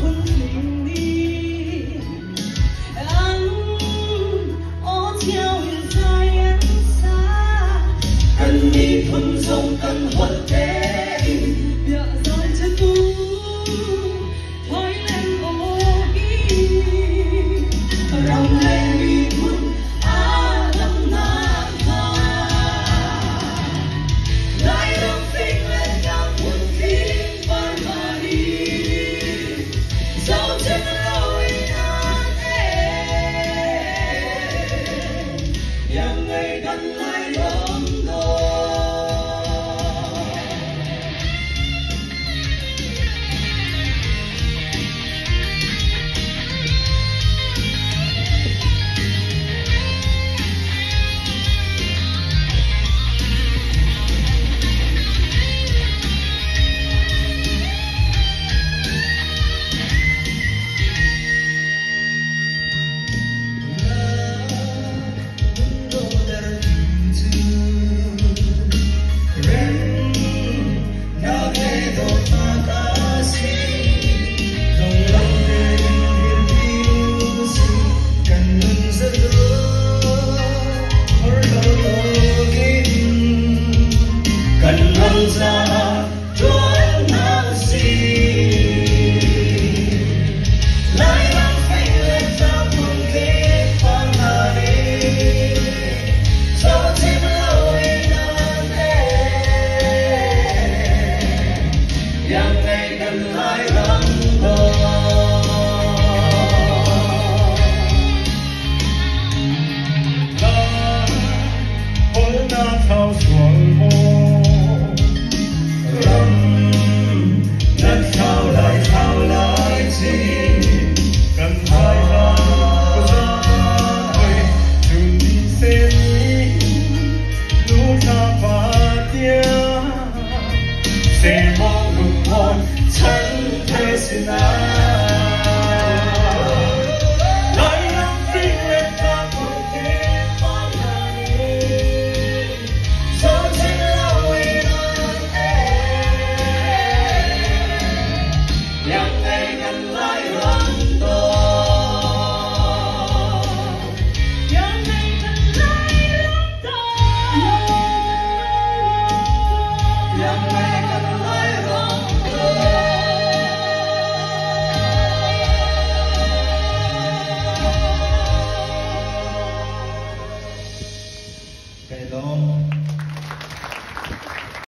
phun tình đi anh ô theo hiện dài em xa cần đi phun sông cần hoạt tế bịa rồi chân tu thôi lên ô đi lòng này đi phun à lâm na tha lại đông phình lên trong buồn phim vẫn mà đi dẫu chân lối nan yang ngày gần lại đông đô Cái đó